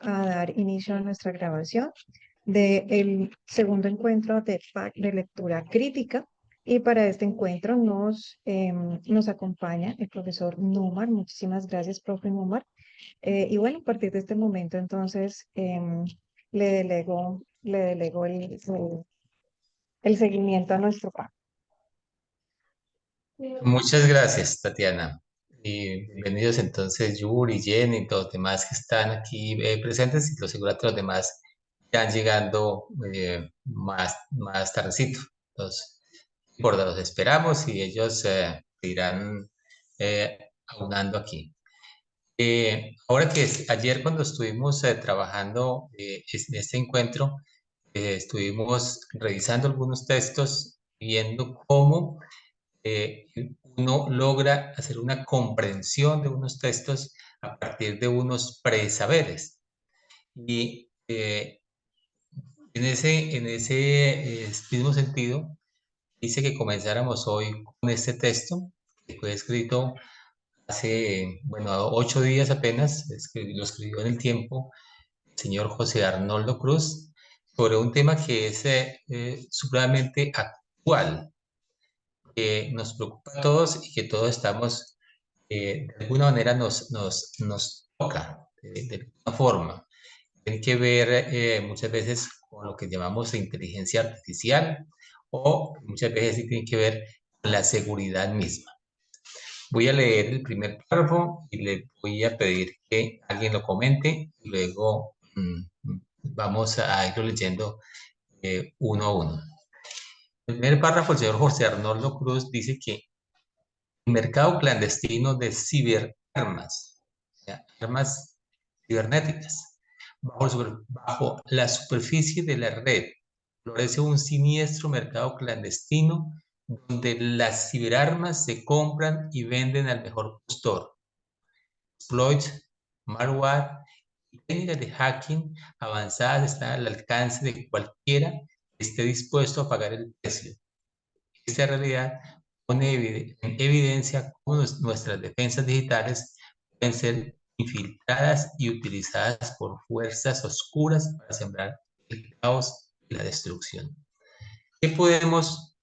a dar inicio a nuestra grabación del segundo encuentro del PAC de lectura crítica. Y para este encuentro nos acompaña el profesor Númar. Muchísimas gracias, profe Númar. Y bueno, a partir de este momento, entonces, le delego el seguimiento a nuestro PAC. Muchas gracias, Tatiana. Y bienvenidos entonces, Yuri, Jenny, y los demás que están aquí presentes, y lo seguro que los demás están llegando más tardecito. Los, los esperamos y ellos irán aunando aquí. Ahora ayer cuando estuvimos trabajando en este encuentro, estuvimos revisando algunos textos, viendo cómo eh, uno logra hacer una comprensión de unos textos a partir de unos presaberes. Y en ese mismo sentido, dice que comenzáramos hoy con este texto, que fue escrito hace, bueno, 8 días apenas, lo escribió en el tiempo el señor José Arnoldo Cruz, sobre un tema que es supremamente actual, que nos preocupa a todos y que todos estamos, de alguna manera nos toca de alguna forma. Tiene que ver muchas veces con lo que llamamos inteligencia artificial, o muchas veces sí tiene que ver con la seguridad misma. Voy a leer el primer párrafo y le voy a pedir que alguien lo comente y luego vamos a irlo leyendo uno a uno. El primer párrafo, el señor José Arnoldo Cruz dice que el mercado clandestino de ciberarmas, o sea, armas cibernéticas, bajo la superficie de la red, florece un siniestro mercado clandestino donde las ciberarmas se compran y venden al mejor postor. Exploits, malware y técnicas de hacking avanzadas están al alcance de cualquiera que esté dispuesto a pagar el precio. Esta realidad pone en evidencia cómo nuestras defensas digitales pueden ser infiltradas y utilizadas por fuerzas oscuras para sembrar el caos y la destrucción. ¿Qué podemos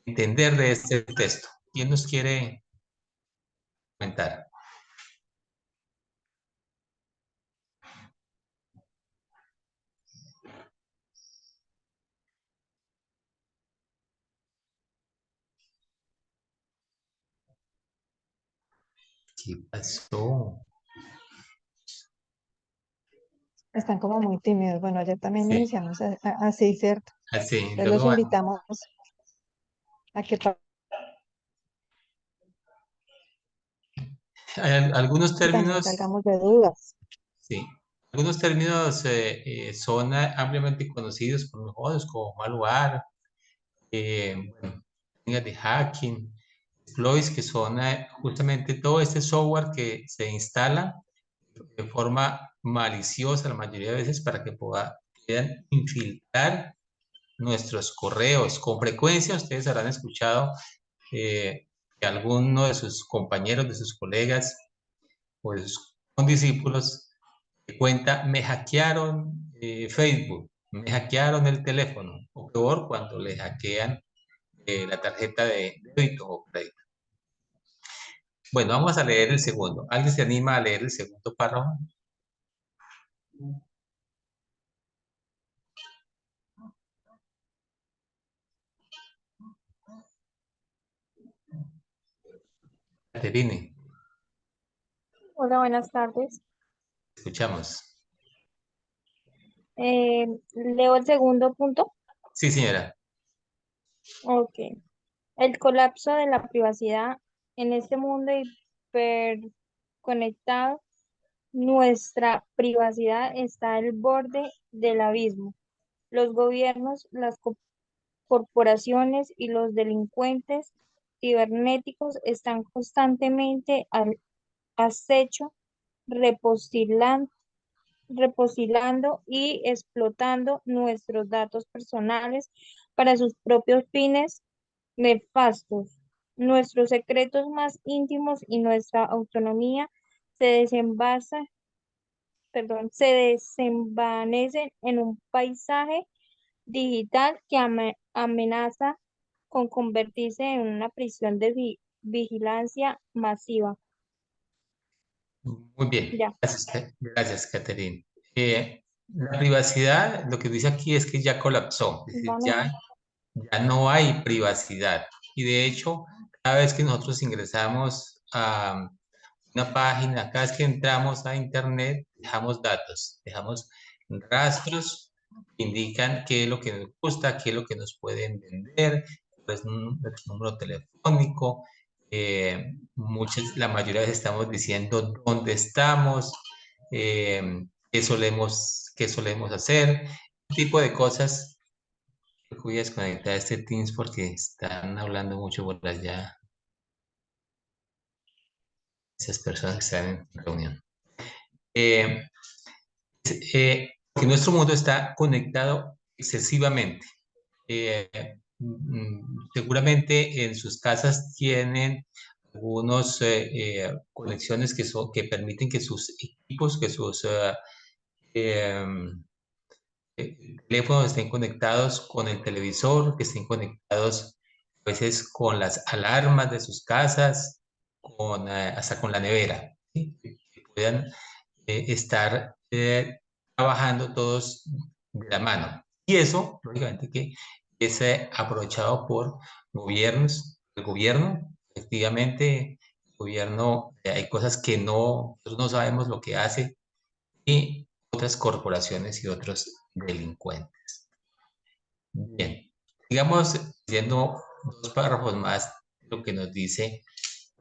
entender de este texto? ¿Quién nos quiere comentar? ¿Qué pasó? Están como muy tímidos. Bueno, ayer también Sí, iniciamos así, ¿cierto? así, Entonces los luego invitamos a que hay algunos y también términos, salgamos de dudas. sí, algunos términos son ampliamente conocidos por nosotros como malware, bueno, técnicas de hacking, exploits, que son justamente todo este software que se instala de forma maliciosa la mayoría de veces para que puedan infiltrar nuestros correos. Con frecuencia ustedes habrán escuchado que alguno de sus compañeros, de sus colegas o de sus condiscípulos cuenta, me hackearon Facebook, me hackearon el teléfono, o peor, cuando le hackean la tarjeta de débito o crédito. Bueno, vamos a leer el segundo. ¿Alguien se anima a leer el segundo párrafo? Caterine, Hola, buenas tardes. escuchamos. Leo el segundo punto. Sí, señora. Ok. El colapso de la privacidad en este mundo hiperconectado, nuestra privacidad está al borde del abismo. Los gobiernos, las corporaciones y los delincuentes cibernéticos están constantemente al acecho, reposilando y explotando nuestros datos personales para sus propios fines nefastos. Nuestros secretos más íntimos y nuestra autonomía se perdón, se desenvanecen en un paisaje digital que amenaza con convertirse en una prisión de vigilancia masiva. Muy bien, Ya, gracias, Catherine. La privacidad, lo que dice aquí es que ya colapsó, es decir, vamos. ya no hay privacidad. Y de hecho, cada vez que nosotros ingresamos a una página, cada vez que entramos a Internet, dejamos datos, dejamos rastros que indican qué es lo que nos gusta, qué es lo que nos pueden vender, cuál es nuestro número telefónico. La mayoría de veces estamos diciendo dónde estamos, qué solemos hacer, un tipo de cosas. Voy a desconectar este Teams porque están hablando mucho por allá, esas personas que están en reunión. Eh, que nuestro mundo está conectado excesivamente. Seguramente en sus casas tienen algunas conexiones que permiten que sus equipos, que sus teléfonos estén conectados con el televisor, que estén conectados a veces con las alarmas de sus casas, hasta con la nevera, ¿sí? Que puedan estar trabajando todos de la mano. Y eso, lógicamente, que es aprovechado por gobiernos, el gobierno, efectivamente, el gobierno, hay cosas que nosotros no sabemos lo que hace, y otras corporaciones y otros delincuentes. Bien, sigamos leyendo dos párrafos más de lo que nos dice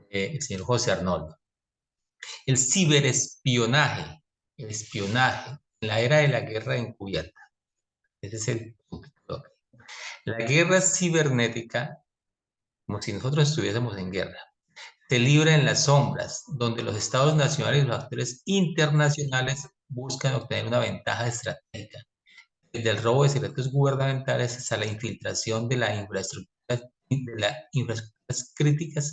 el señor José Arnoldo. El ciberespionaje, el espionaje en la era de la guerra encubierta. Ese es el punto. La guerra cibernética, como si nosotros estuviésemos en guerra, se libra en las sombras, donde los estados nacionales y los actores internacionales buscan obtener una ventaja estratégica. Desde el robo de secretos gubernamentales hasta la infiltración de las infraestructuras críticas,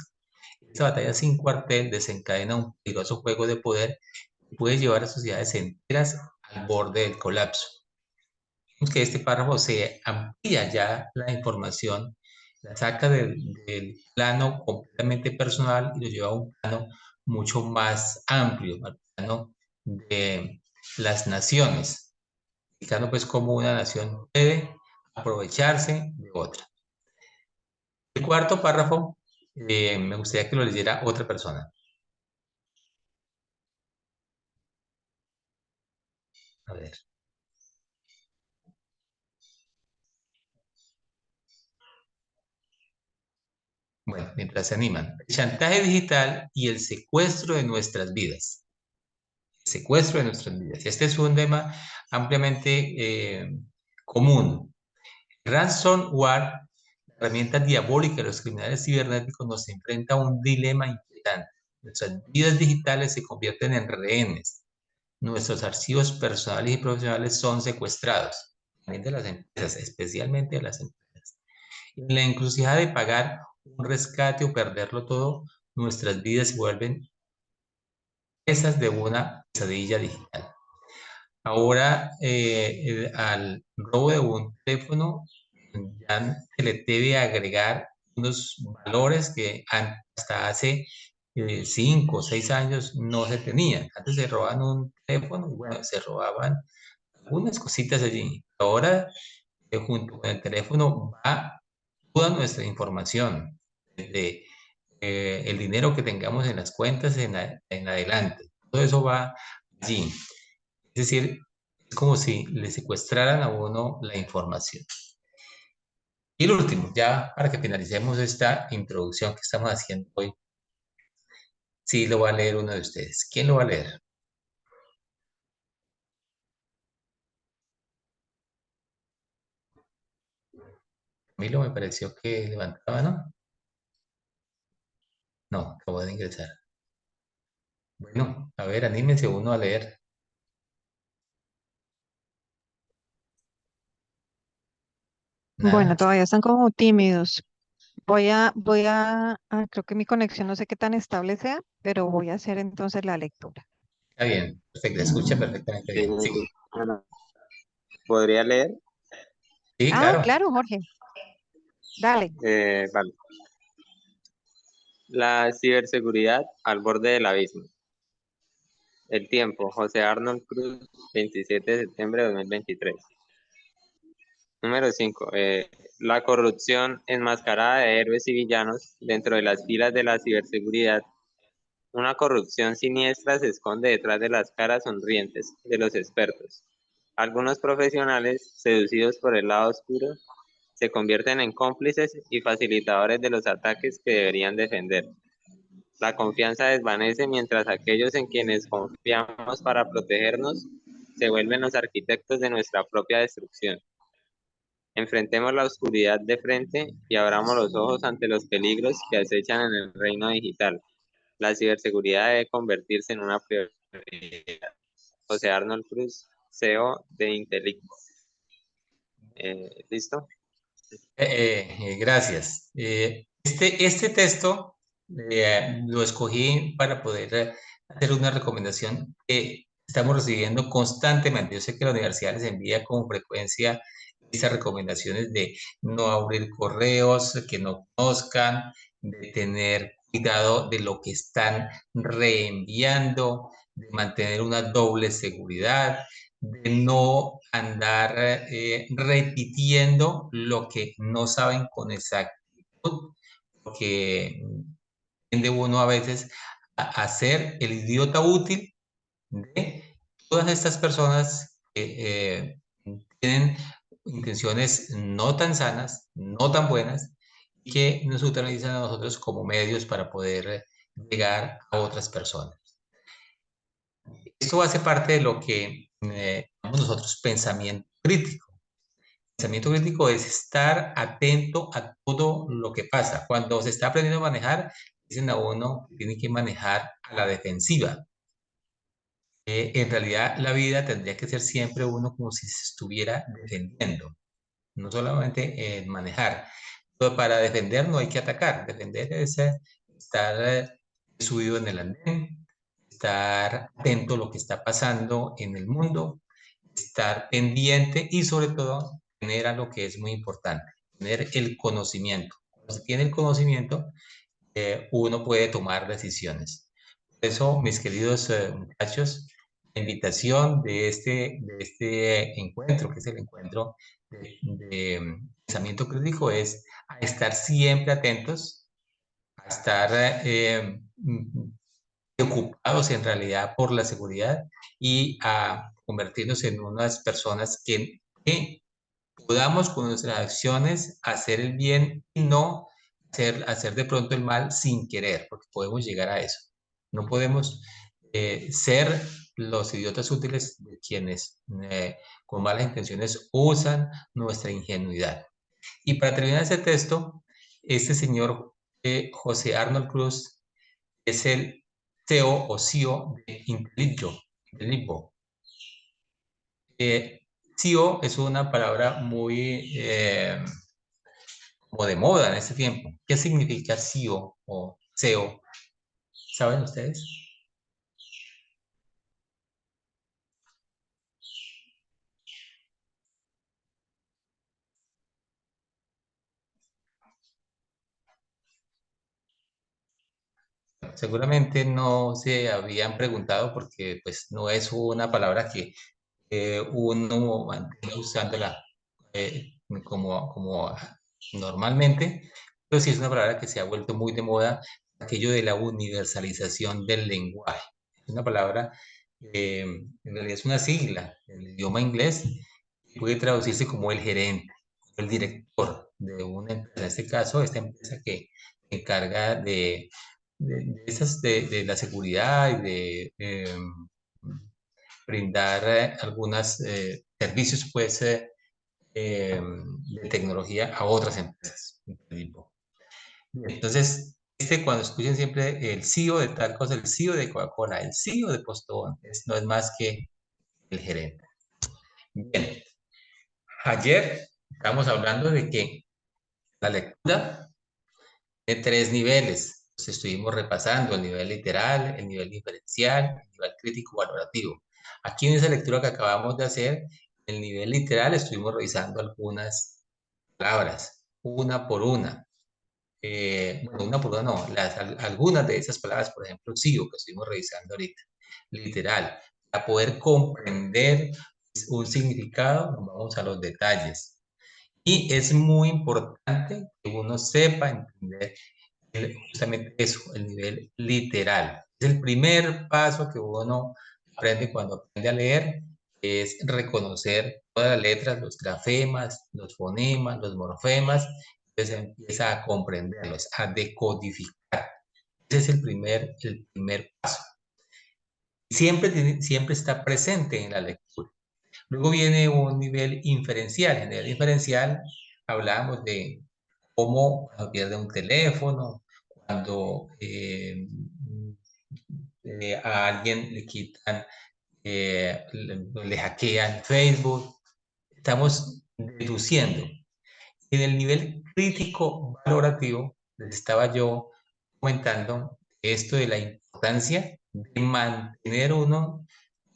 esta batalla sin cuartel desencadena un peligroso juego de poder que puede llevar a sociedades enteras al borde del colapso. Vemos que este párrafo se amplía ya la información, la saca del plano completamente personal y lo lleva a un plano mucho más amplio, al plano de las naciones, indicando pues cómo una nación puede aprovecharse de otra. El cuarto párrafo me gustaría que lo leyera otra persona. A ver. Bueno, mientras se animan. El chantaje digital y el secuestro de nuestras vidas. El secuestro de nuestras vidas. Este es un tema ampliamente común. Ransomware, la herramienta diabólica de los criminales cibernéticos, nos enfrenta a un dilema inquietante. Nuestras vidas digitales se convierten en rehenes. Nuestros archivos personales y profesionales son secuestrados, también de las empresas, especialmente de las empresas. En la encrucijada de pagar un rescate o perderlo todo, nuestras vidas se vuelven esas de una pesadilla digital. Ahora, al robo de un teléfono ya se le debe agregar unos valores que hasta hace 5 o 6 años no se tenían. Antes se robaban un teléfono y bueno, se robaban algunas cositas allí. Ahora, junto con el teléfono va toda nuestra información, desde el dinero que tengamos en las cuentas en adelante. Todo eso va allí. Es decir, es como si le secuestraran a uno la información. Y el último, ya para que finalicemos esta introducción que estamos haciendo hoy, sí lo va a leer uno de ustedes. ¿Quién lo va a leer? Camilo me pareció que levantaba, ¿no? No, acabo de ingresar. Bueno, a ver, anímense uno a leer. Bueno, Nada. todavía están como tímidos. Creo que mi conexión no sé qué tan estable sea, pero voy a hacer entonces la lectura. Está bien, perfecto, se escucha perfectamente Sí, bien. Sí, Ana, ¿podría leer? sí, Ah, claro. claro, Jorge, dale. Vale. La ciberseguridad al borde del abismo. El tiempo, José Arnold Cruz, 27 de septiembre de 2023. Número 5. La corrupción enmascarada de héroes y villanos dentro de las filas de la ciberseguridad. Una corrupción siniestra se esconde detrás de las caras sonrientes de los expertos. Algunos profesionales, seducidos por el lado oscuro, se convierten en cómplices y facilitadores de los ataques que deberían defender. La confianza desvanece mientras aquellos en quienes confiamos para protegernos se vuelven los arquitectos de nuestra propia destrucción. Enfrentemos la oscuridad de frente y abramos los ojos ante los peligros que acechan en el reino digital. La ciberseguridad debe convertirse en una prioridad. José Arnold Cruz, CEO de Intelic. ¿Listo? Gracias. Este texto lo escogí para poder hacer una recomendación que estamos recibiendo constantemente. Yo sé que la universidad les envía con frecuencia esas recomendaciones de no abrir correos que no conozcan, de tener cuidado de lo que están reenviando, de mantener una doble seguridad, de no andar repitiendo lo que no saben con exactitud, porque tiende uno a veces a ser el idiota útil de todas estas personas que tienen intenciones no tan sanas, no tan buenas, y que nos utilizan a nosotros como medios para poder llegar a otras personas. Esto hace parte de lo que llamamos nosotros pensamiento crítico. Pensamiento crítico es estar atento a todo lo que pasa. Cuando se está aprendiendo a manejar, dicen a uno que tiene que manejar a la defensiva. En realidad, la vida tendría que ser siempre uno como si se estuviera defendiendo, no solamente manejar. Pero para defender no hay que atacar. Defender es estar subido en el andén, estar atento a lo que está pasando en el mundo, estar pendiente y sobre todo tener a lo que es muy importante, tener el conocimiento. Cuando se tiene el conocimiento, uno puede tomar decisiones. Por eso, mis queridos muchachos, la invitación de este encuentro, que es el encuentro de pensamiento crítico, es a estar siempre atentos, a estar preocupados en realidad por la seguridad y a convertirnos en unas personas que podamos con nuestras acciones hacer el bien y no hacer de pronto el mal sin querer, porque podemos llegar a eso. No podemos ser los idiotas útiles de quienes con malas intenciones usan nuestra ingenuidad. Y para terminar ese texto, este señor José Arnold Cruz es el CEO o CEO de Inteligo. CEO es una palabra muy como de moda en este tiempo. ¿Qué significa CEO o SEO? ¿Saben ustedes? Seguramente no se habían preguntado porque pues no es una palabra que uno mantenga usándola como normalmente, pero sí es una palabra que se ha vuelto muy de moda, aquello de la universalización del lenguaje. Es una palabra, en realidad es una sigla en el idioma inglés, que puede traducirse como el gerente, el director de una empresa. En este caso, esta empresa que se encarga de la seguridad y de brindar algunos servicios pues, de tecnología a otras empresas. Entonces, cuando escuchen siempre el CEO de tal cosa, el CEO de Coca-Cola, el CEO de Postobón, no es más que el gerente. Bien, ayer estábamos hablando de que la lectura de 3 niveles. Entonces, estuvimos repasando el nivel literal, el nivel diferencial, el nivel crítico valorativo. Aquí en esa lectura que acabamos de hacer, el nivel literal, estuvimos revisando algunas palabras, una por una. Bueno, una por una no, algunas de esas palabras, por ejemplo, sigo, que estuvimos revisando ahorita, literal, para poder comprender un significado, nos vamos a los detalles. Y es muy importante que uno sepa entender justamente eso, el nivel literal. Es el primer paso que uno aprende cuando aprende a leer, es reconocer todas las letras, los grafemas, los fonemas, los morfemas, entonces empieza a comprenderlos, a decodificar. Ese es el primer paso. Siempre está presente en la lectura. Luego viene un nivel inferencial. En el nivel inferencial hablamos de cómo cuando pierde un teléfono, cuando a alguien le quitan, le hackean Facebook. Estamos deduciendo. En el nivel crítico valorativo, les estaba yo comentando esto de la importancia de mantener uno,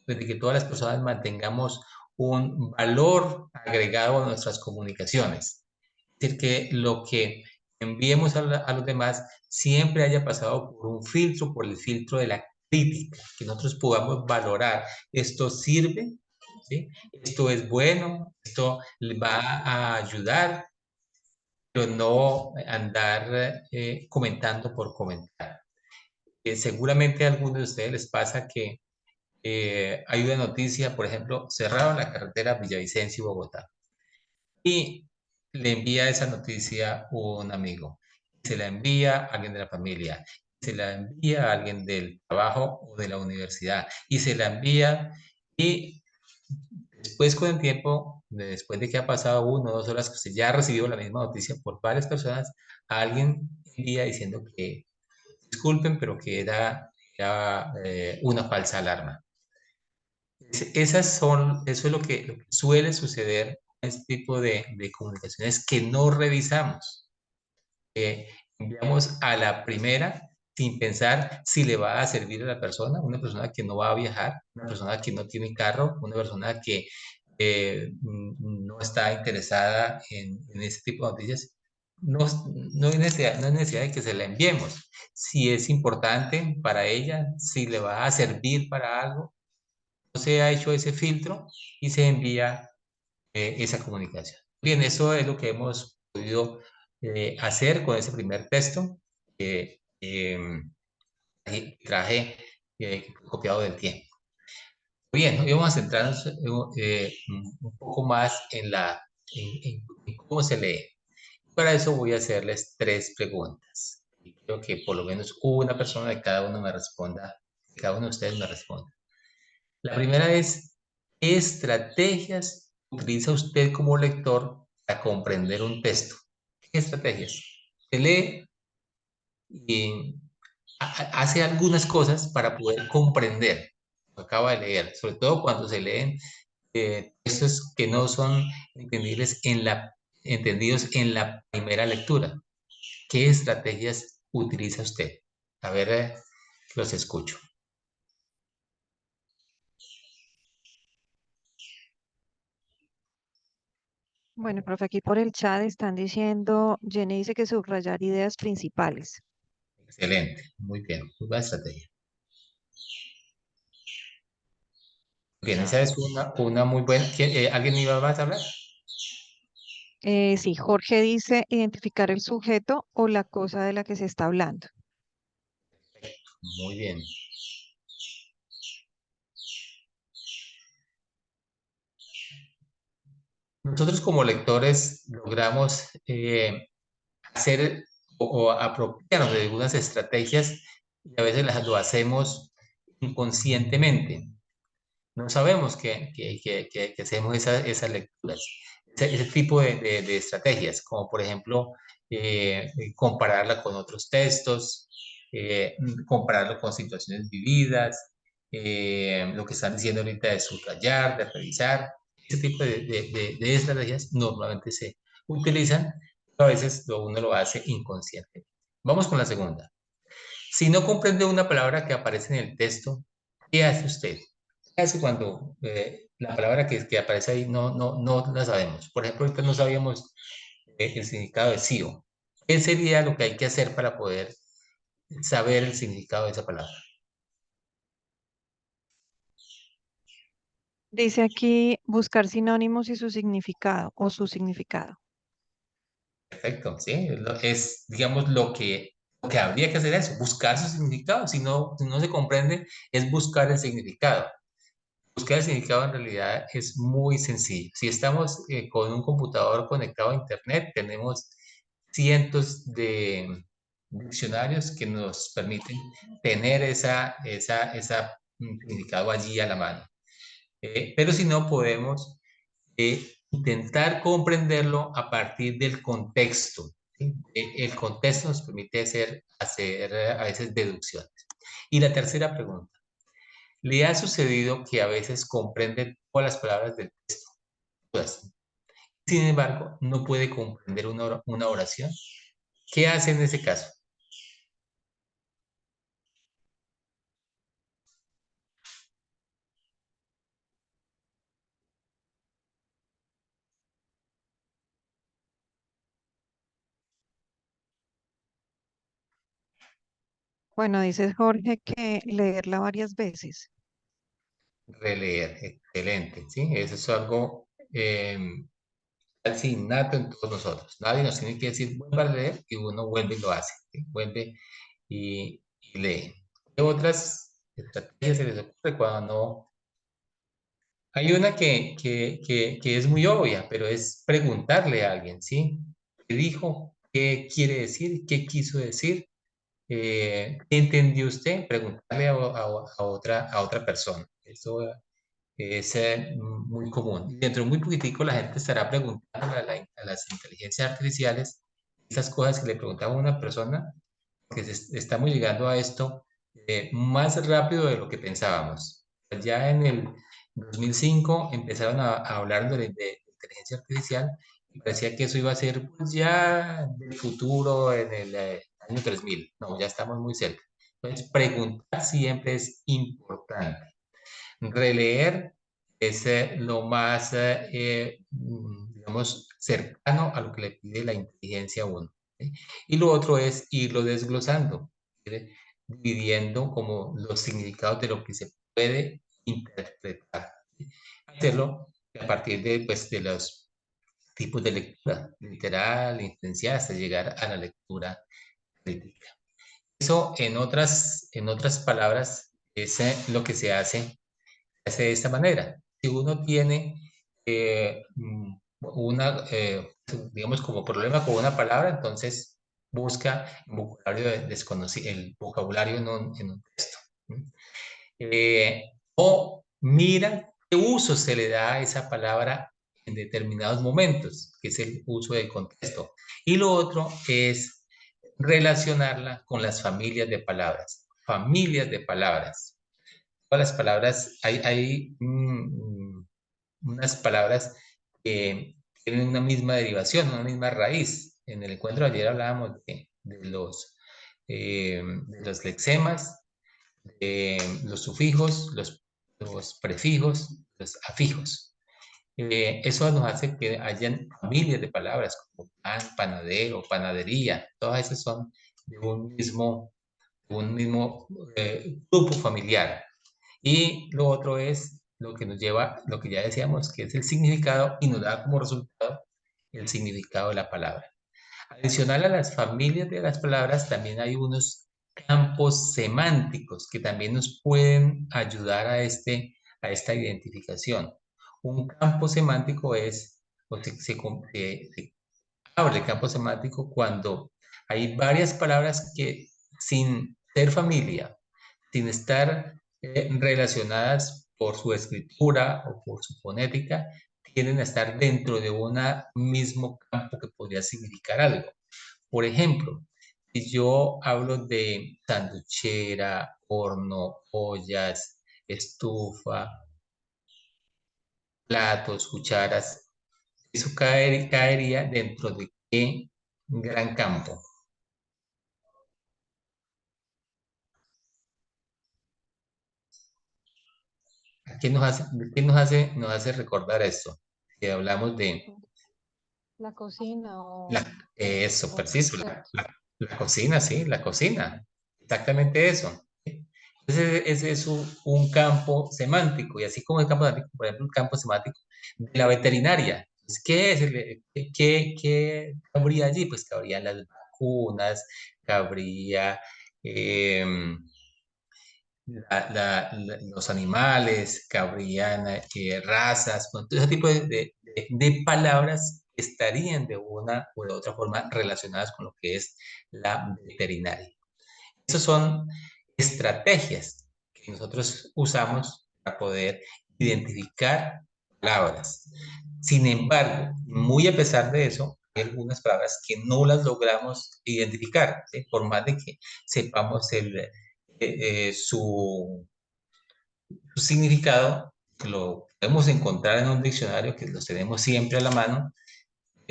de que todas las personas mantengamos un valor agregado a nuestras comunicaciones. Es decir, que lo que enviemos a los demás siempre haya pasado por un filtro, por el filtro de la crítica, que nosotros podamos valorar, esto sirve, ¿sí? Esto es bueno, esto le va a ayudar, pero no andar comentando por comentar. Seguramente a algunos de ustedes les pasa que hay una noticia, por ejemplo, cerraron la carretera Villavicencio-Bogotá y le envía esa noticia un amigo, se la envía a alguien de la familia, se la envía a alguien del trabajo o de la universidad y se la envía y después con el tiempo, después de que ha pasado 1 o 2 horas que usted ya ha recibido la misma noticia por varias personas, alguien envía diciendo que disculpen, pero que era una falsa alarma. Eso es lo que suele suceder en este tipo de comunicaciones que no revisamos. Enviamos a la primera sin pensar si le va a servir a la persona, una persona que no va a viajar, una persona que no tiene carro, una persona que no está interesada en ese tipo de noticias. No, no hay necesidad de que se la enviemos. Si es importante para ella, si le va a servir para algo, no se ha hecho ese filtro y se envía esa comunicación. Bien, eso es lo que hemos podido hacer con ese primer texto que traje copiado del tiempo. Bien, hoy vamos a centrarnos un poco más en cómo se lee. Para eso voy a hacerles 3 preguntas. Y quiero que por lo menos una persona de cada uno me responda, cada uno de ustedes me responda. La primera es, ¿qué estrategias utiliza usted como lector para comprender un texto? ¿Qué estrategias? Se lee y hace algunas cosas para poder comprender lo que acaba de leer, sobre todo cuando se leen textos que no son entendidos en la primera lectura. ¿Qué estrategias utiliza usted? A ver, los escucho. Bueno, profe, aquí por el chat están diciendo, Jenny dice que subrayar ideas principales. Excelente, muy bien, muy buena estrategia. Bien, esa es una muy buena. ¿Alguien iba más a hablar? Sí, Jorge dice identificar el sujeto o la cosa de la que se está hablando. Muy bien. Nosotros como lectores logramos hacer o apropiarnos de algunas estrategias y a veces lo hacemos inconscientemente. No sabemos que hacemos esas lecturas, ese tipo de estrategias, como por ejemplo compararla con otros textos, compararlo con situaciones vividas, lo que están diciendo ahorita de subrayar, de revisar. Ese tipo de estrategias normalmente se utilizan, a veces uno lo hace inconscientemente. Vamos con la segunda. Si no comprende una palabra que aparece en el texto, ¿qué hace usted? ¿Qué hace cuando la palabra que aparece ahí no la sabemos? Por ejemplo, ahorita no sabíamos el significado de SIO. ¿Qué sería lo que hay que hacer para poder saber el significado de esa palabra? Dice aquí buscar sinónimos y su significado o su significado. Perfecto, sí, es, digamos, lo que habría que hacer es buscar su significado. Si no se comprende, es buscar el significado. Buscar el significado en realidad es muy sencillo. Si estamos con un computador conectado a Internet, tenemos cientos de diccionarios que nos permiten tener esa significado allí a la mano. Pero si no, podemos intentar comprenderlo a partir del contexto. ¿Sí? El contexto nos permite hacer a veces deducciones. Y la tercera pregunta. ¿Le ha sucedido que a veces comprende todas las palabras del texto? Todas. Sin embargo, no puede comprender una oración. ¿Qué hace en ese caso? Bueno, dice Jorge que leerla varias veces. Releer. Excelente. ¿Sí? Eso es algo casi innato en todos nosotros. Nadie nos tiene que decir, vuelva a leer, y uno vuelve y lo hace. ¿Sí? Vuelve y lee. ¿Qué otras estrategias se les ocurre cuando no? Hay una que es muy obvia, pero es preguntarle a alguien, ¿sí? ¿Qué dijo? ¿Qué quiere decir? ¿Qué quiso decir? ¿Qué entendió usted? Preguntarle a otra persona. Eso es muy común. Y dentro de muy poquitico la gente estará preguntando a las inteligencias artificiales esas cosas que le preguntaba a una persona, porque estamos llegando a esto más rápido de lo que pensábamos. Ya en el 2005 empezaron a hablar de inteligencia artificial y parecía que eso iba a ser pues, ya del futuro en el año 3000. No, ya estamos muy cerca. Entonces, preguntar siempre es importante. Releer es lo más, digamos, cercano a lo que le pide la inteligencia a uno. ¿Sí? Y lo otro es irlo desglosando, ¿sí? Dividiendo como los significados de lo que se puede interpretar. ¿Sí? Hacerlo a partir de, pues, de los tipos de lectura, literal, intencional, hasta llegar a la lectura crítica. Eso, en otras palabras, es lo que se hace de esta manera. Si uno tiene digamos, como problema con una palabra, entonces busca el vocabulario desconocido, el vocabulario en un texto. O mira qué uso se le da a esa palabra en determinados momentos, que es el uso del contexto. Y lo otro es relacionarla con las familias de palabras. Familias de palabras. Todas las palabras, hay unas palabras que tienen una misma derivación, una misma raíz. En el encuentro de ayer hablábamos de los lexemas, de los sufijos, los prefijos, los afijos. Eso nos hace que hayan familias de palabras como pan, panadero, panadería, todas esas son de un mismo grupo familiar. Y lo otro es lo que nos lleva, lo que ya decíamos, que es el significado y nos da como resultado el significado de la palabra. Adicional a las familias de las palabras, también hay unos campos semánticos que también nos pueden ayudar a esta identificación. Un campo semántico es, o se abre el campo semántico cuando hay varias palabras que sin ser familia, sin estar relacionadas por su escritura o por su fonética, tienden a estar dentro de un mismo campo que podría significar algo. Por ejemplo, si yo hablo de sanduchera, horno, ollas, estufa, platos, cucharas, eso caería dentro de qué gran campo. nos hace recordar esto? Que hablamos de La cocina o... eso, o preciso, la cocina, sí, la cocina. Exactamente eso. Ese es un campo semántico, y así como el campo semántico, por ejemplo, el campo semántico de la veterinaria. Pues, ¿qué es? ¿Qué cabría allí? Pues cabrían las vacunas, cabría em, los animales, cabrían razas, bueno, todo ese tipo de palabras estarían de una o de otra forma relacionadas con lo que es la veterinaria. Esas son estrategias que nosotros usamos para poder identificar palabras. Sin embargo, muy a pesar de eso, hay algunas palabras que no las logramos identificar, ¿sí? Por más de que sepamos su significado, que lo podemos encontrar en un diccionario, que los tenemos siempre a la mano,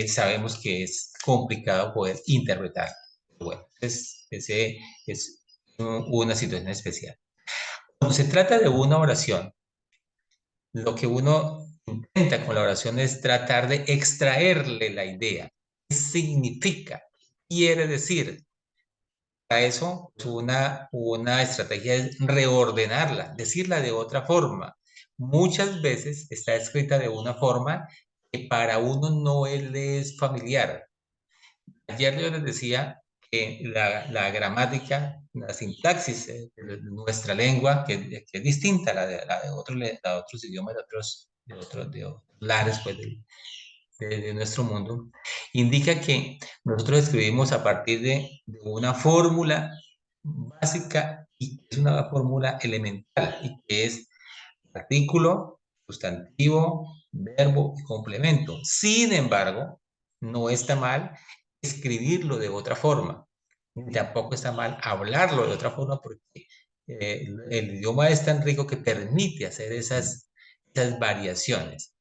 sabemos que es complicado poder interpretar. Bueno, ese es una situación especial. Cuando se trata de una oración, lo que uno intenta con la oración es tratar de extraerle la idea. ¿Qué significa? Quiere decir. Para eso, una estrategia es reordenarla, decirla de otra forma. Muchas veces está escrita de una forma que para uno no le es familiar. Ayer yo les decía que la gramática, la sintaxis de nuestra lengua, que es distinta a la de otros idiomas, de otros lares pues, de nuestro mundo, indica que nosotros escribimos a partir de una fórmula básica y que es una fórmula elemental y que es artículo, sustantivo, verbo y complemento. Sin embargo, no está mal escribirlo de otra forma, ni tampoco está mal hablarlo de otra forma porque el idioma es tan rico que permite hacer esas variaciones.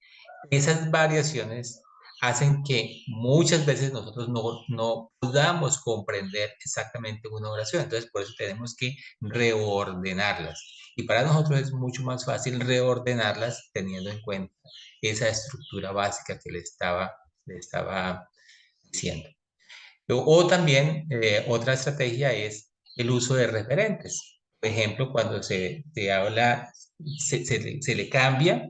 Esas variaciones hacen que muchas veces nosotros no podamos comprender exactamente una oración. Entonces, por eso tenemos que reordenarlas. Y para nosotros es mucho más fácil reordenarlas teniendo en cuenta esa estructura básica que le estaba diciendo. O también otra estrategia es el uso de referentes. Por ejemplo, cuando se habla, se le cambia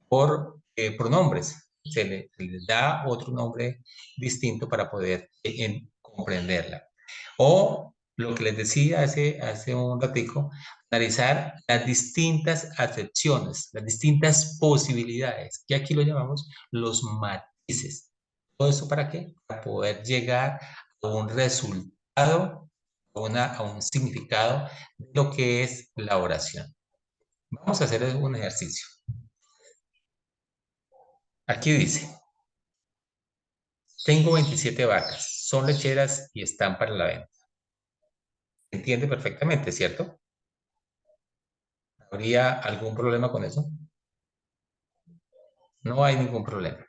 por pronombres. Se les da otro nombre distinto para poder comprenderla. O lo que les decía hace un ratico, analizar las distintas acepciones, las distintas posibilidades, que aquí lo llamamos los matices. ¿Todo eso para qué? Para poder llegar a un resultado, a un significado de lo que es la oración. Vamos a hacer un ejercicio. Aquí dice, tengo 27 vacas, son lecheras y están para la venta. ¿Se entiende perfectamente, cierto? ¿Habría algún problema con eso? No hay ningún problema.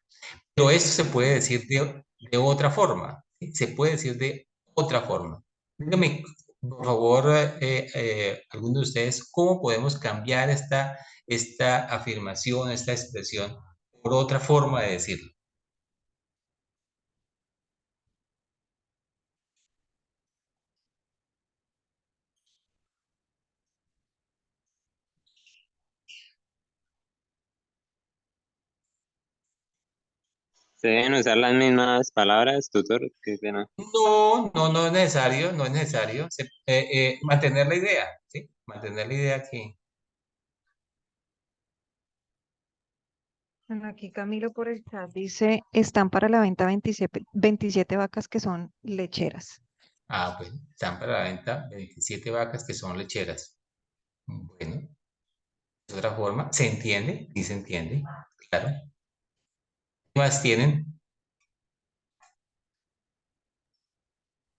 Pero esto se puede decir de otra forma. ¿Sí? Se puede decir de otra forma. Dígame, por favor, alguno de ustedes, ¿cómo podemos cambiar esta afirmación, esta expresión, por otra forma de decirlo? ¿Se deben usar las mismas palabras, tutor? Qué pena. No es necesario, no es necesario. Mantener la idea, ¿sí? Mantener la idea aquí. Bueno, aquí Camilo por el chat dice, están para la venta 27 vacas que son lecheras. Pues están para la venta 27 vacas que son lecheras. Bueno, de otra forma, ¿se entiende? Sí se entiende, claro. ¿Qué más tienen?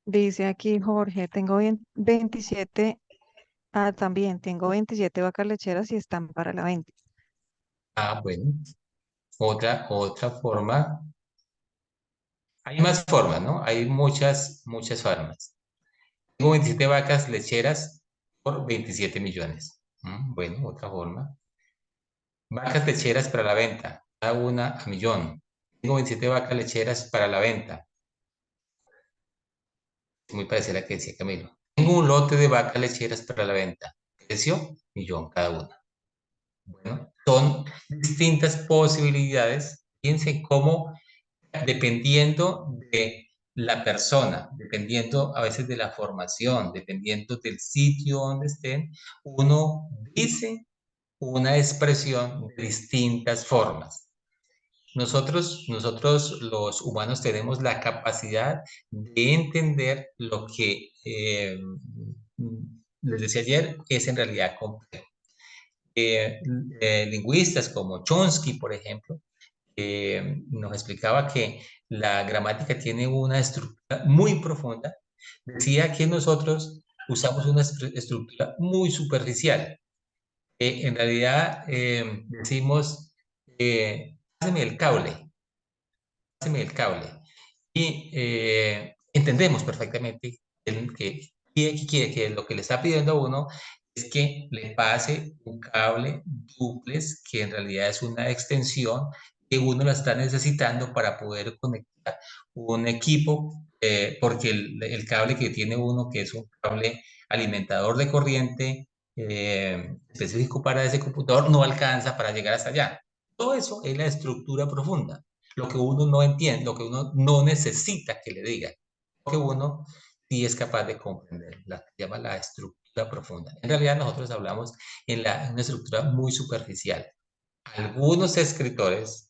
Dice aquí Jorge, tengo 27, también tengo 27 vacas lecheras y están para la venta. Bueno, otra forma. Hay más formas, ¿no? Hay muchas formas. Tengo 27 vacas lecheras por 27 millones. Bueno, otra forma. Vacas lecheras para la venta, cada una a 1.000.000. Tengo 27 vacas lecheras para la venta. Es muy parecida a la que decía Camilo. Tengo un lote de vacas lecheras para la venta. Precio, 1.000.000 cada una. Bueno, son distintas posibilidades. Piensen cómo, dependiendo de la persona, dependiendo a veces de la formación, dependiendo del sitio donde estén, uno dice una expresión de distintas formas. Nosotros los humanos tenemos la capacidad de entender lo que, les decía ayer, es en realidad complejo. Lingüistas como Chomsky, por ejemplo, nos explicaba que la gramática tiene una estructura muy profunda. Decía que nosotros usamos una estructura muy superficial. En realidad decimos, páseme el cable, páseme el cable. Y entendemos perfectamente que quiere, que lo que le está pidiendo a uno es que le pase un cable duplex, que en realidad es una extensión que uno la está necesitando para poder conectar un equipo, porque el cable que tiene uno, que es un cable alimentador de corriente específico para ese computador, no alcanza para llegar hasta allá. Todo eso es la estructura profunda, lo que uno no entiende, lo que uno no necesita que le diga, lo que uno sí es capaz de comprender, la que llama la estructura profunda. En realidad nosotros hablamos en una estructura muy superficial. Algunos escritores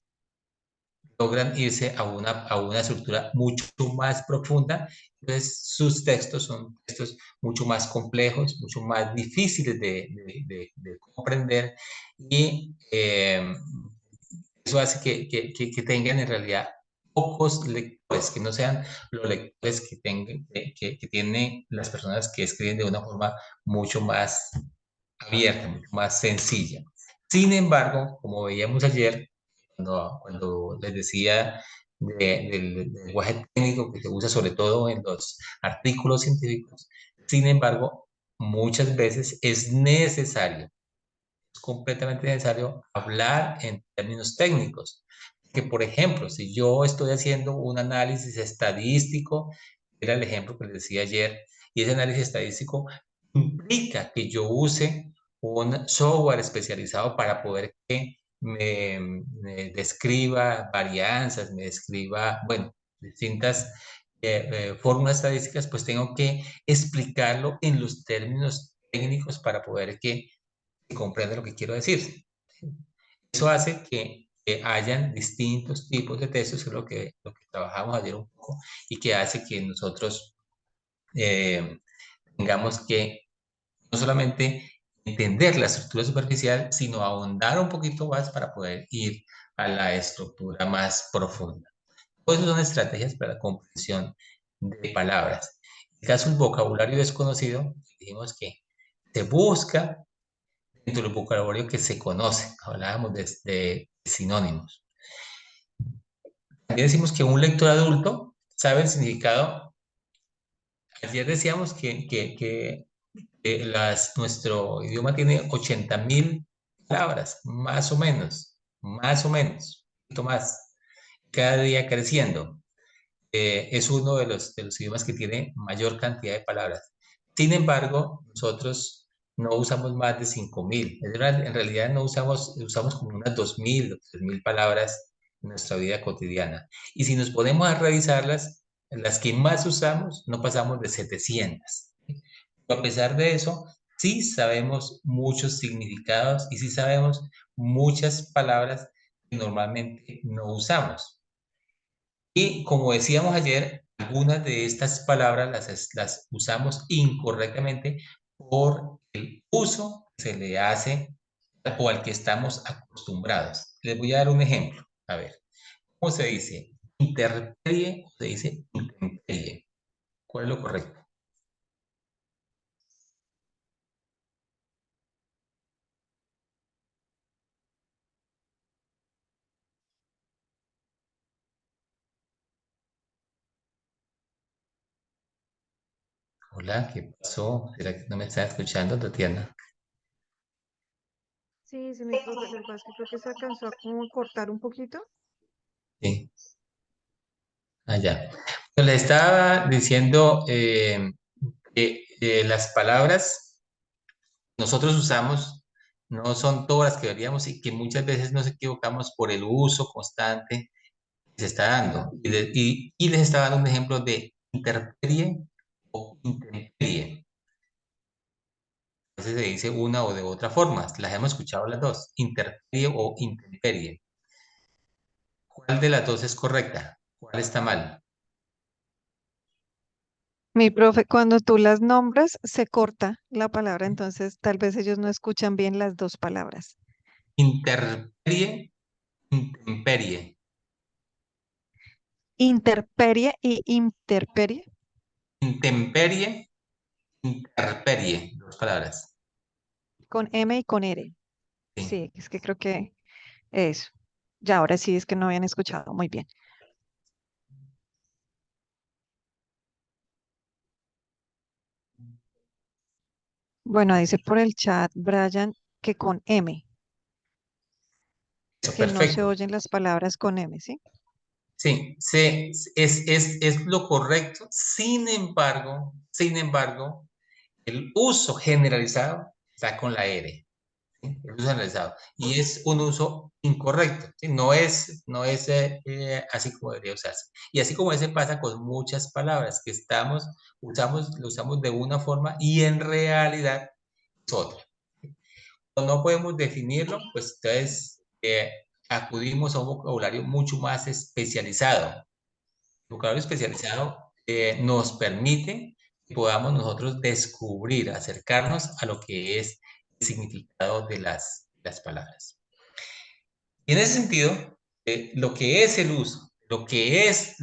logran irse a una estructura mucho más profunda, entonces sus textos son textos mucho más complejos, mucho más difíciles de comprender y eso hace que tengan en realidad pocos lectores, que no sean los lectores que, tengan, que tienen las personas que escriben de una forma mucho más abierta, mucho más sencilla. Sin embargo, como veíamos ayer, cuando les decía del lenguaje técnico que se usa sobre todo en los artículos científicos, sin embargo, muchas veces es necesario, es completamente necesario hablar en términos técnicos. Que, por ejemplo, si yo estoy haciendo un análisis estadístico, era el ejemplo que les decía ayer, y ese análisis estadístico implica que yo use un software especializado para poder que me describa varianzas, me describa, bueno, distintas fórmulas estadísticas, pues tengo que explicarlo en los términos técnicos para poder que comprenda lo que quiero decir. Eso hace que hayan distintos tipos de textos, que es lo que trabajamos ayer un poco, y que hace que nosotros tengamos que no solamente entender la estructura superficial, sino ahondar un poquito más para poder ir a la estructura más profunda. Todas esas son estrategias para la comprensión de palabras. En el caso del vocabulario desconocido, dijimos que se busca dentro del vocabulario que se conoce. Hablábamos de sinónimos. También decimos que un lector adulto sabe el significado. Ayer decíamos que nuestro idioma tiene 80.000 palabras, más o menos, un poquito más, cada día creciendo. Es uno de los idiomas que tiene mayor cantidad de palabras. Sin embargo, nosotros no usamos más de 5.000. En realidad no usamos como unas 2.000 o 3.000 palabras en nuestra vida cotidiana. Y si nos ponemos a revisarlas, las que más usamos no pasamos de 700. A pesar de eso, sí sabemos muchos significados y sí sabemos muchas palabras que normalmente no usamos. Y como decíamos ayer, algunas de estas palabras las usamos incorrectamente por el uso que se le hace o al que estamos acostumbrados. Les voy a dar un ejemplo. A ver, ¿cómo se dice? Interperie o se dice intemperie. ¿Cuál es lo correcto? Hola, ¿qué pasó? ¿Será que no me está escuchando, Tatiana? Sí, mi profe, lo que pasa es que creo que se alcanzó a como cortar un poquito. Sí, allá. Les estaba diciendo que las palabras nosotros usamos no son todas las que deberíamos y que muchas veces nos equivocamos por el uso constante que se está dando. Y les estaba dando un ejemplo de interperie o intemperie. Entonces se dice una o de otra forma. Las hemos escuchado las dos, interperie o intemperie. ¿Cuál de las dos es correcta? ¿Cuál está mal? Mi profe, cuando tú las nombras, se corta la palabra, entonces tal vez ellos no escuchan bien las dos palabras. Interperie, intemperie. Interperie y interperie. Intemperie, interperie. Dos palabras. Con M y con R. Sí, Sí, es que creo que eso. Ya ahora sí es que no habían escuchado. Muy bien. Bueno, dice por el chat Brian que con M, eso, que no se perfecto. oyen las palabras con M, ¿sí? Sí, es lo correcto. Sin embargo, el uso generalizado está con la R. ¿Sí? El uso generalizado. Y es un uso incorrecto. ¿Sí? No es así como debería usarse. Y así como ese pasa con muchas palabras que lo usamos de una forma y en realidad es otra. No podemos definirlo, pues entonces acudimos a un vocabulario mucho más especializado. El vocabulario especializado nos permite que podamos nosotros descubrir, acercarnos a lo que es el significado de las palabras. Y en ese sentido, lo que es el uso, lo que se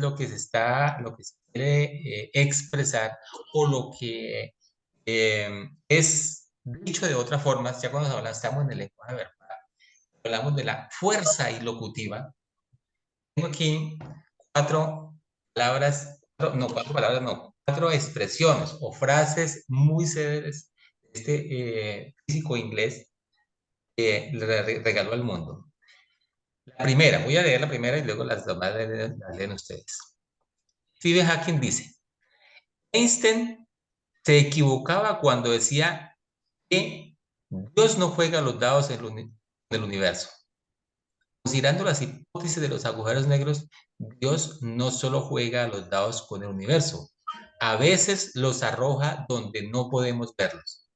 quiere expresar o lo que es dicho de otra forma, ya cuando hablamos, estamos en el lenguaje verbal, hablamos de la fuerza ilocutiva. Tengo aquí cuatro expresiones o frases muy célebres de este físico inglés que le regaló al mundo. La primera, voy a leer la primera y luego las demás las leen ustedes. Stephen Hawking dice, Einstein se equivocaba cuando decía que Dios no juega los dados del universo. Considerando las hipótesis de los agujeros negros, Dios no solo juega a los dados con el universo, a veces los arroja donde no podemos verlos.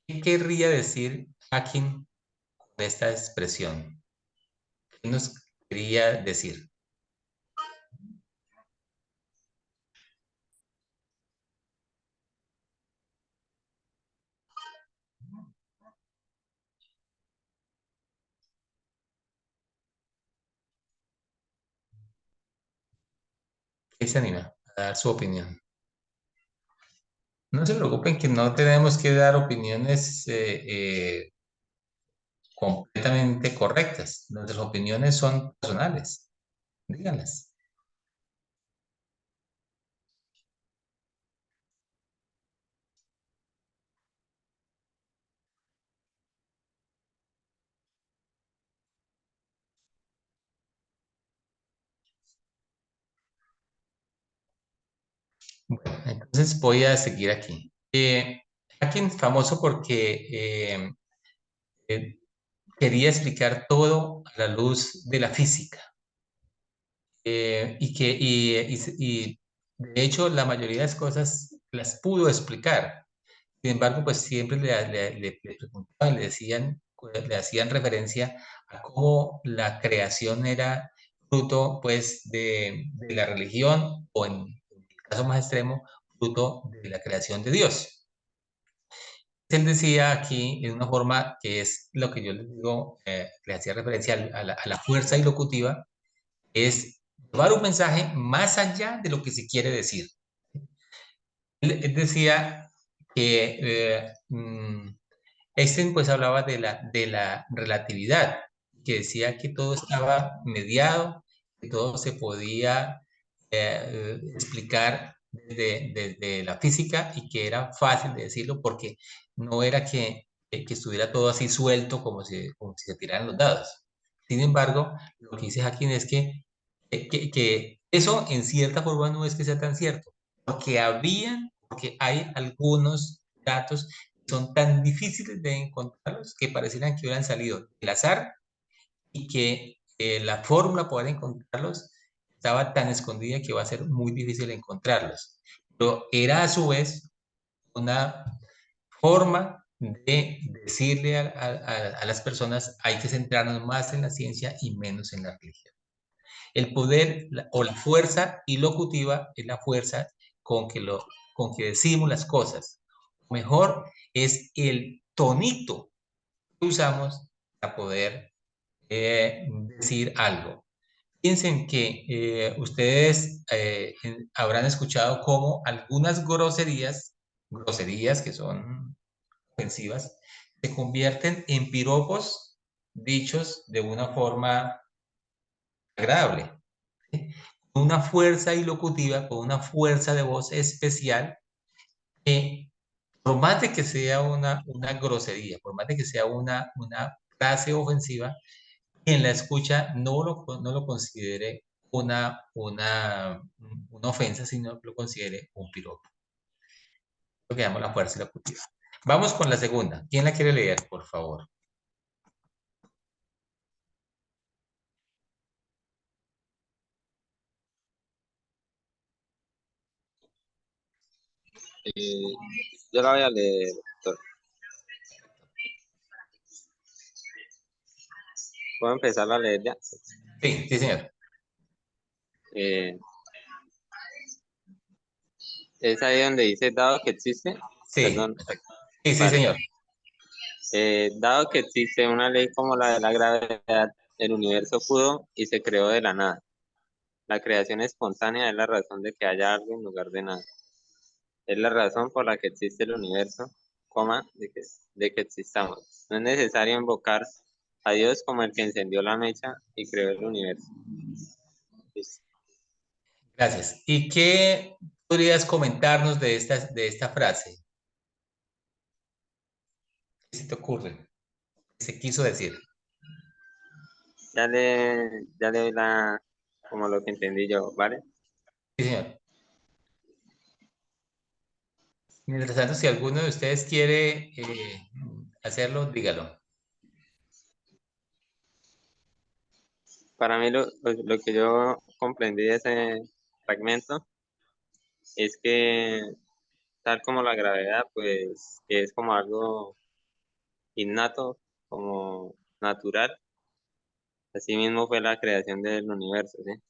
¿Qué querría decir Hawking con esta expresión? ¿Qué nos quería decir? ¿Qué se anima a dar su opinión? No se preocupen que no tenemos que dar opiniones completamente correctas. Nuestras opiniones son personales. Díganlas. Bueno, entonces voy a seguir aquí. Hawking famoso porque eh, quería explicar todo a la luz de la física. Y de hecho la mayoría de las cosas las pudo explicar. Sin embargo, pues siempre le preguntaban, le hacían referencia a cómo la creación era fruto, pues, de la religión o en el caso más extremo, fruto de la creación de Dios. Él decía aquí, en una forma que es lo que yo les digo, le hacía referencia a la fuerza ilocutiva, es llevar un mensaje más allá de lo que se quiere decir. Él decía que Einstein pues hablaba de la relatividad, que decía que todo estaba mediado, que todo se podía explicar desde la física y que era fácil de decirlo porque no era que que estuviera todo así suelto como si se tiraran los dados. Sin embargo, lo que dice Hacking es que eso en cierta forma no es que sea tan cierto, porque hay algunos datos que son tan difíciles de encontrarlos que parecieran que hubieran salido del azar y que la fórmula para encontrarlos estaba tan escondida que va a ser muy difícil encontrarlos. Pero era a su vez una forma de decirle a las personas hay que centrarnos más en la ciencia y menos en la religión. El poder o la fuerza ilocutiva es la fuerza con con que decimos las cosas. Mejor es el tonito que usamos para poder decir algo. Piensen que ustedes habrán escuchado cómo algunas groserías que son ofensivas, se convierten en piropos dichos de una forma agradable, ¿sí? Con una fuerza ilocutiva, con una fuerza de voz especial, que por más de que sea una grosería, por más de que sea una frase ofensiva, quien la escucha no lo considere una ofensa, sino que lo considere un piropo. Lo que llamamos la fuerza ilocutiva. Vamos con la segunda. ¿Quién la quiere leer, por favor? Eh, yo la voy a leer, doctor. ¿Puedo empezar a leer ya? Sí, sí, señor. Eh, es ahí donde dice, dado que existe, Sí, perdón, perfecto. Sí, sí, vale. señor. Dado que existe una ley como la de la gravedad, el universo pudo y se creó de la nada. La creación espontánea es la razón de que haya algo en lugar de nada. Es la razón por la que existe el universo, coma, de que existamos. No es necesario invocar a Dios como el que encendió la mecha y creó el universo. Listo. Gracias. ¿Y qué podrías comentarnos de esta frase? ¿Qué se te ocurre? ¿Qué se quiso decir? Ya le doy como lo que entendí yo, ¿vale? Sí, señor. Mientras tanto, si alguno de ustedes quiere hacerlo, dígalo. Para mí lo que yo comprendí de ese fragmento es que tal como la gravedad, pues que es como algo innato, como natural, así mismo fue la creación del universo, ¿sí?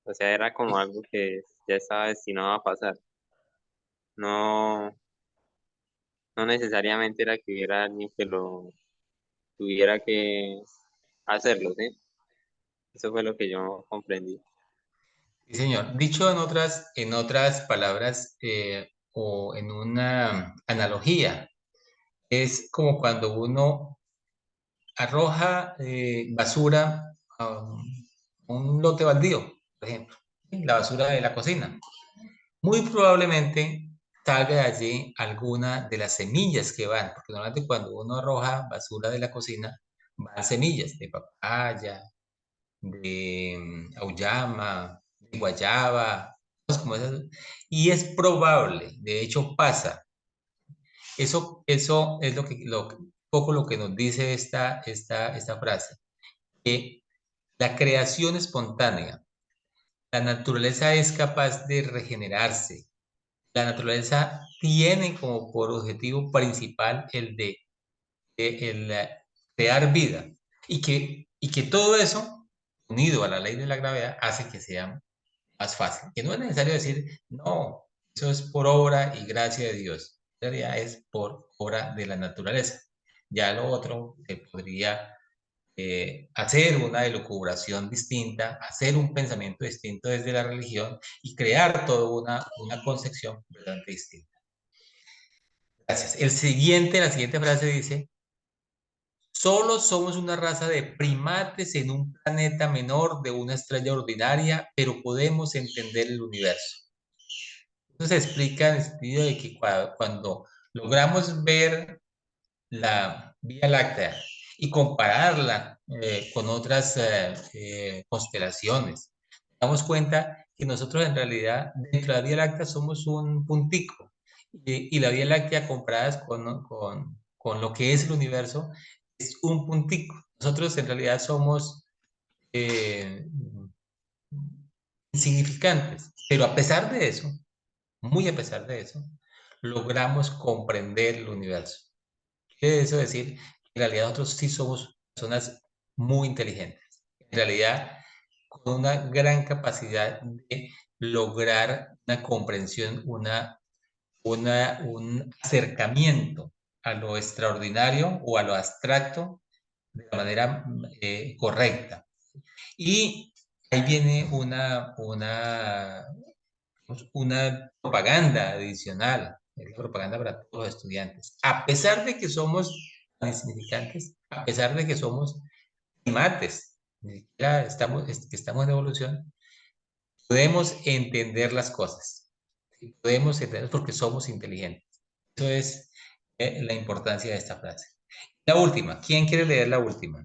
O sea, era como algo que ya estaba destinado a pasar. No, no necesariamente era que hubiera alguien que lo tuviera que hacerlo, ¿sí? Eso fue lo que yo comprendí. Sí, señor. Dicho en otras palabras o en una analogía, es como cuando uno arroja basura a un lote baldío, por ejemplo, ¿sí? La basura de la cocina. Muy probablemente salga de allí alguna de las semillas que van, porque normalmente cuando uno arroja basura de la cocina, van semillas de papaya, de auyama, de guayaba, cosas como esas. Y es probable, de hecho pasa. Eso es poco lo que nos dice esta frase, que la creación espontánea, la naturaleza es capaz de regenerarse. La naturaleza tiene como por objetivo principal el crear vida y que todo eso, unido a la ley de la gravedad, hace que sea más fácil. Que no es necesario decir, no, eso es por obra y gracia de Dios. En realidad es por obra de la naturaleza. Ya lo otro se podría hacer una elucubración distinta, hacer un pensamiento distinto desde la religión y crear toda una concepción completamente distinta. Gracias. La siguiente frase dice, solo somos una raza de primates en un planeta menor de una estrella ordinaria, pero podemos entender el universo. Eso se explica en el sentido de que cuando logramos ver la Vía Láctea y compararla con otras constelaciones, damos cuenta que nosotros en realidad dentro de la Vía Láctea somos un puntico y la Vía Láctea comparadas con lo que es el universo es un puntico. Nosotros en realidad somos eh, insignificantes, pero a pesar de eso, muy a pesar de eso, logramos comprender el universo. Quiere eso decir que en realidad nosotros sí somos personas muy inteligentes. En realidad, con una gran capacidad de lograr una comprensión, un acercamiento a lo extraordinario o a lo abstracto de la manera correcta. Y ahí viene una propaganda adicional, es la propaganda para todos los estudiantes. A pesar de que somos tan insignificantes, a pesar de que somos primates, que estamos en evolución, podemos entender las cosas. Podemos entender porque somos inteligentes. Eso es la importancia de esta frase. La última, ¿quién quiere leer la última?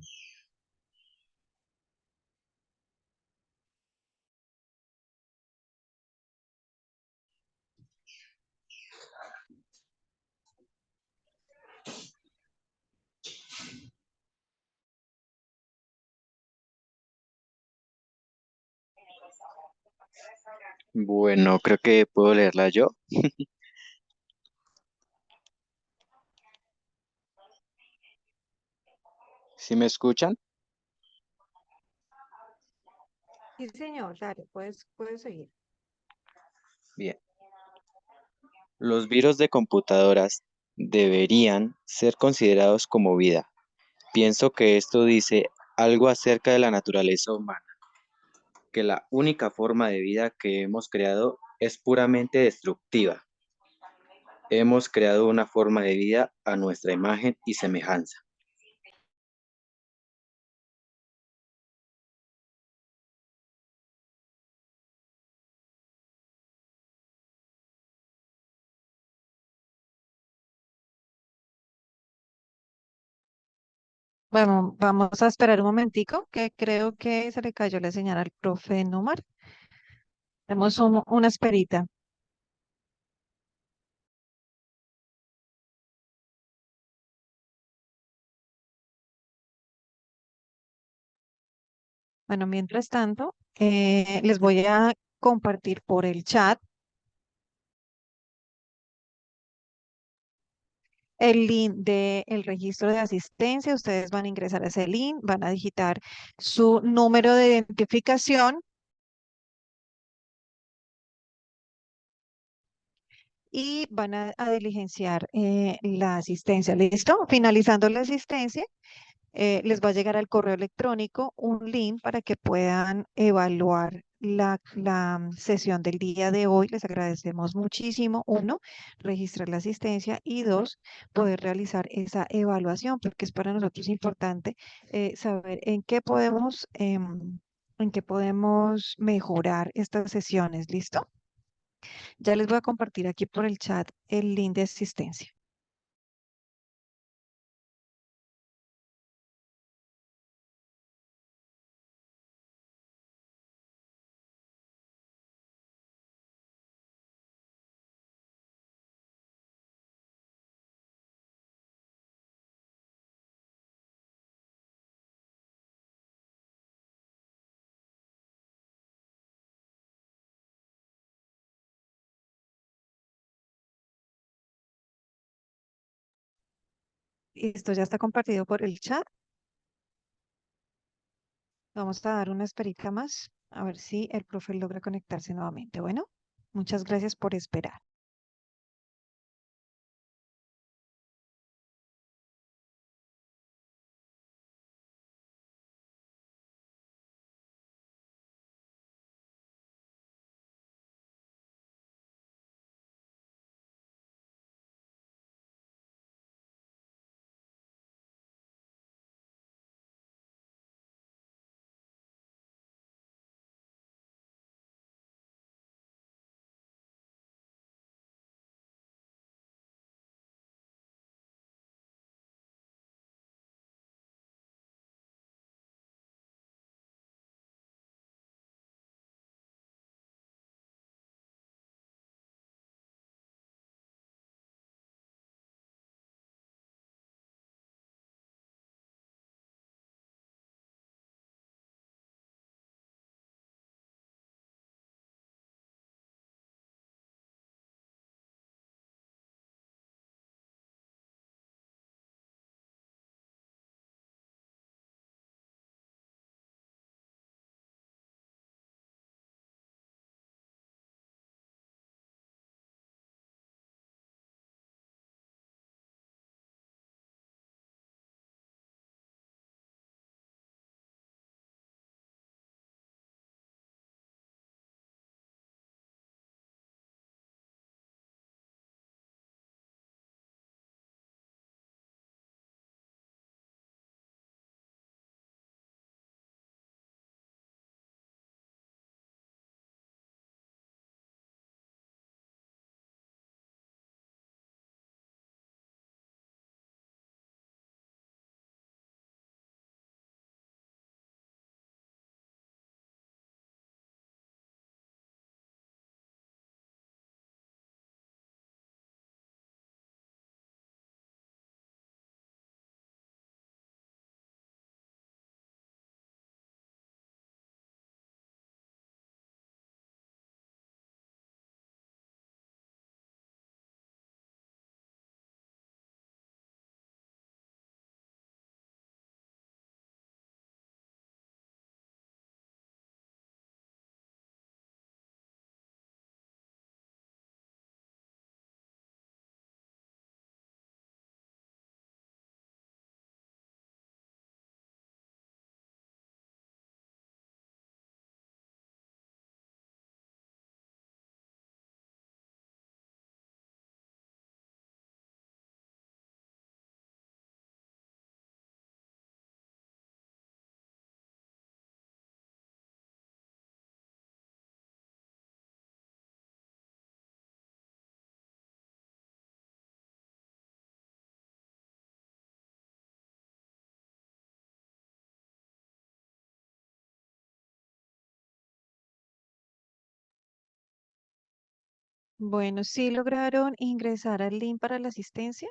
Bueno, creo que puedo leerla yo. ¿Sí me escuchan? Sí, señor, dale, puedes seguir. Bien. Los virus de computadoras deberían ser considerados como vida. Pienso que esto dice algo acerca de la naturaleza humana, que la única forma de vida que hemos creado es puramente destructiva. Hemos creado una forma de vida a nuestra imagen y semejanza. Vamos a esperar un momentico, que creo que se le cayó la señal al profe Numar. Tenemos una esperita. Bueno, mientras tanto, les voy a compartir por el chat el link del registro de asistencia. Ustedes van a ingresar a ese link, van a digitar su número de identificación y van a diligenciar la asistencia. ¿Listo? Finalizando la asistencia, les va a llegar al correo electrónico un link para que puedan evaluar la sesión del día de hoy. Les agradecemos muchísimo. Uno, registrar la asistencia y dos, poder realizar esa evaluación, porque es para nosotros importante saber en qué podemos mejorar estas sesiones. ¿Listo? Ya les voy a compartir aquí por el chat el link de asistencia. Esto ya está compartido por el chat. Vamos a dar una esperita más, a ver si el profe logra conectarse nuevamente. Bueno, muchas gracias por esperar. Bueno, ¿sí lograron ingresar al link para la asistencia?